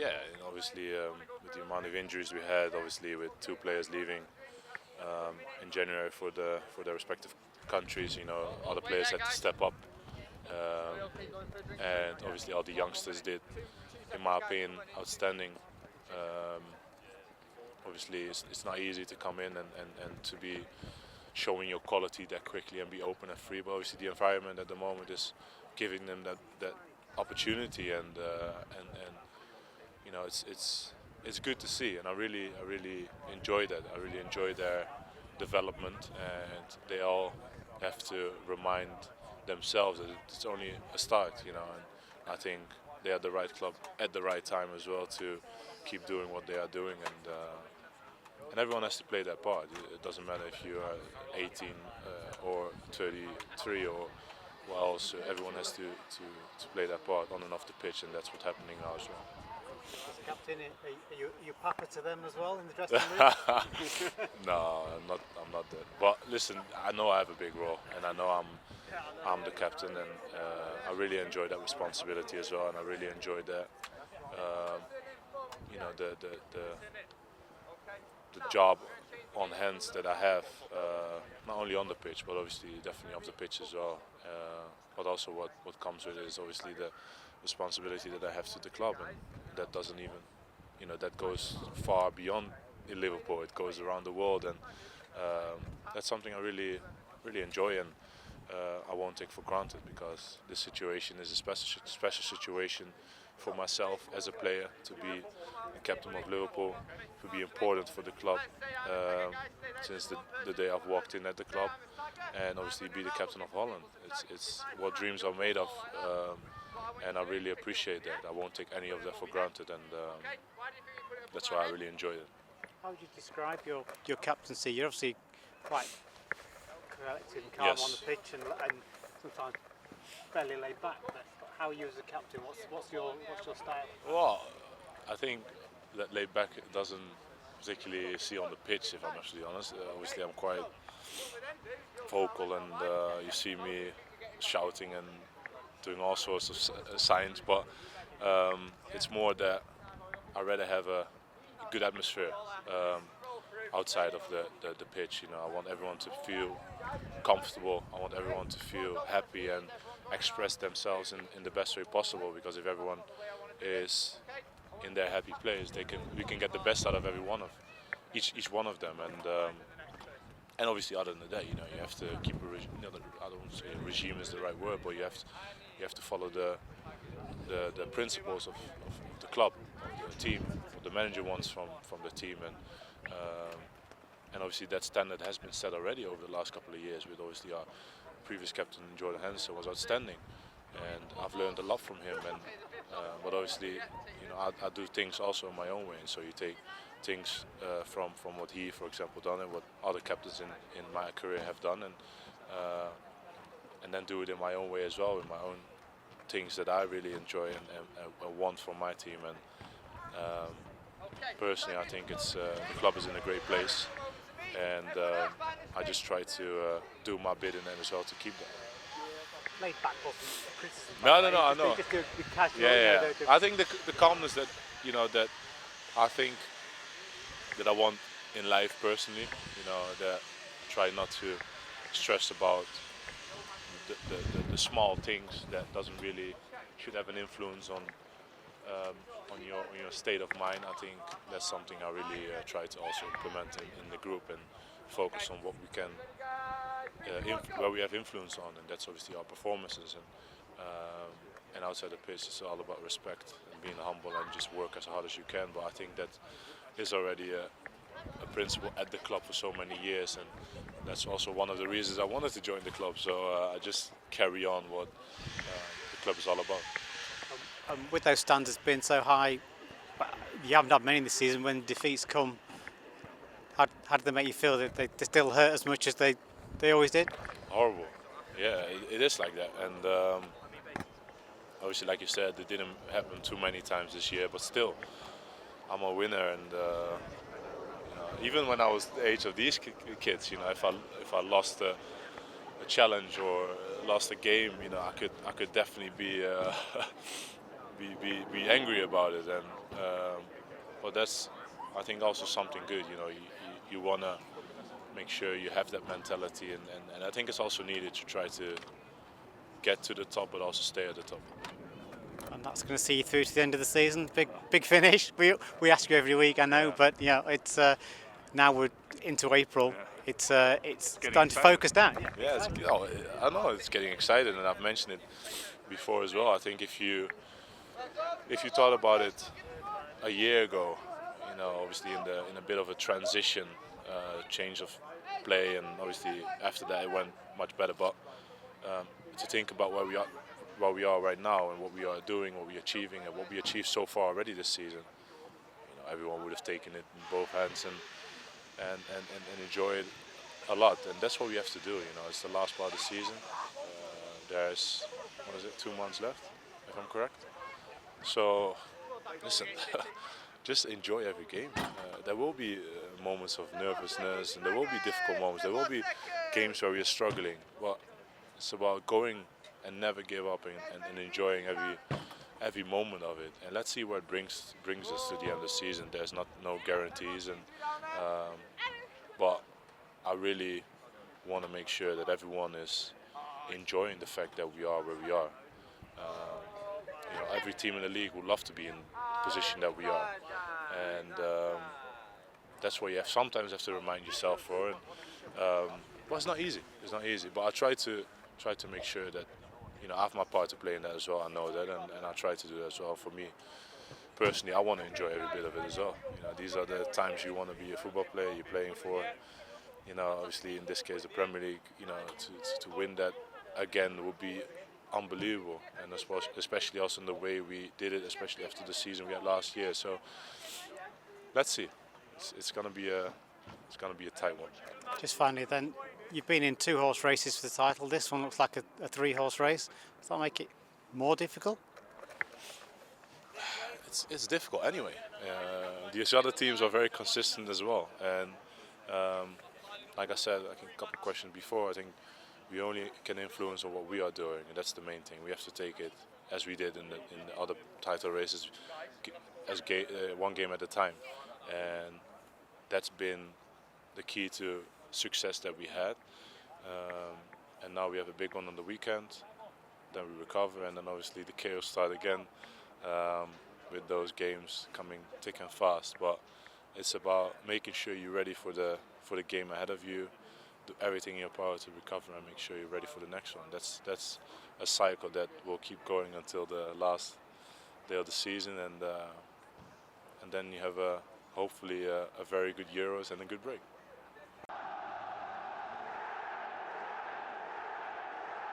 Yeah, and obviously with the amount of injuries we had, obviously with two players leaving in January for their respective countries, other players had to step up, and obviously all the youngsters did, in my opinion, outstanding. Um, Obviously, it's not easy to come in and to be showing your quality that quickly and be open and free. But obviously, the environment at the moment is giving them that opportunity, and it's good to see, and I really enjoy that. I really enjoy their development, and they all have to remind themselves that it's only a start, and I think they're at the right club at the right time as well to keep doing what they are doing, and everyone has to play their part. It doesn't matter if you are 18 or 33 or what else. Everyone has to play their part on and off the pitch, and that's what's happening now as well. As a captain, are you papa to them as well in the dressing room? No, I'm not that. But listen, I know I have a big role, and I know I'm the captain, and I really enjoy that responsibility as well, and I really enjoy that. The job on hands that I have, not only on the pitch, but obviously definitely off the pitch as well. But also what comes with it is obviously the responsibility that I have to the club, and that doesn't even, that goes far beyond in Liverpool. It goes around the world, and that's something I really enjoy, and I won't take for granted, because this situation is a special situation for myself as a player, to be the captain of Liverpool, to be important for the club since the day I've walked in at the club, and obviously be the captain of Holland. It's what dreams are made of, and I really appreciate that. I won't take any of that for granted, and that's why I really enjoy it. How would you describe your captaincy? You're obviously quite collected and calm Yes. on the pitch, and sometimes fairly laid back. But how are you as a captain? What's your style? Well, I think that laid back doesn't particularly see on the pitch, if I'm actually honest. Obviously, I'm quite vocal, and you see me shouting and doing all sorts of signs, but it's more that I rather have a good atmosphere outside of the pitch. I want everyone to feel comfortable. I want everyone to feel happy and express themselves in the best way possible, because if everyone is in their happy place, we can get the best out of each one of them, and obviously other than that, you have to keep a regime. I don't want to say regime is the right word, but you have to follow the principles of the club, of the team, what the manager wants from the team, and obviously that standard has been set already over the last couple of years, with obviously our previous captain Jordan Henderson was outstanding, and I've learned a lot from him, but obviously I do things also in my own way, and so you take things from what he, for example, done, and what other captains in my career have done, and then do it in my own way as well, with my own things that I really enjoy and want from my team. And personally, I think the club is in a great place, and I just try to do my bit in it as well to keep that. Laid back wasn't criticism. No, I know. Just be casual. Yeah. I think the calmness that that I think that I want in life personally, that try not to stress about the small things that doesn't really should have an influence on your state of mind. I think that's something I really try to also implement in the group, and focus on what we can where we have influence on, and that's obviously our performances, and outside the pitch it's all about respect and being humble and just work as hard as you can. But I think that is already a principle at the club for so many years, and that's also one of the reasons I wanted to join the club. So I just carry on what the club is all about. With those standards being so high, you haven't had many this season. When defeats come, how do they make you feel? That they still hurt as much as they always did? Horrible. Yeah, it is like that, and obviously, like you said, it didn't happen too many times this year, but still, I'm a winner, and even when I was the age of these kids, if I lost a challenge or lost a game, I could definitely be angry about it, and but that's, I think, also something good. You wanna make sure you have that mentality, and I think it's also needed to try to get to the top, but also stay at the top. And that's going to see you through to the end of the season. Big finish. We ask you every week, I know, Yeah. but it's now we're into April. Yeah. It's Getting time to excited. focus down. Yeah, I know it's getting excited, and I've mentioned it before as well. I think if you thought about it a year ago, obviously in a bit of a transition, change of play, and obviously after that it went much better. But to think about where we are right now, and what we are doing, what we're achieving, and what we achieved so far already this season, everyone would have taken it in both hands and enjoyed a lot. And that's what we have to do. It's the last part of the season. There's, what is it, 2 months left, if I'm correct. So listen, just enjoy every game. There will be moments of nervousness, and there will be difficult moments. There will be games where we are struggling. But it's about going and never give up, and enjoying every moment of it. And let's see where it brings us to the end of the season. There's no guarantees, but I really want to make sure that everyone is enjoying the fact that we are where we are. Every team in the league would love to be in the position that we are, and that's what you sometimes have to remind yourself for. And well, it's not easy. It's not easy, but I try to make sure that I have my part to play in that as well. I know that, and I try to do that as well. For me personally, I want to enjoy every bit of it as well. These are the times you want to be a football player. You're playing for, obviously in this case the Premier League. To win that again would be unbelievable, and especially also in the way we did it, especially after the season we had last year. So let's see. It's gonna be a tight one. Just finally, then, you've been in 2-horse races for the title. This one looks like a 3-horse race. Does that make it more difficult? It's difficult anyway. These other teams are very consistent as well, and like I said, I think a couple of questions before, I think we only can influence on what we are doing, and that's the main thing. We have to take it as we did in the other title races, as one game at a time, and that's been the key to success that we had. And now we have a big one on the weekend, then we recover, and then obviously the chaos start again, with those games coming thick and fast. But it's about making sure you're ready for the game ahead of you, do everything in your power to recover and make sure you're ready for the next one. That's a cycle that will keep going until the last day of the season, and then you have hopefully a very good Euros and a good break.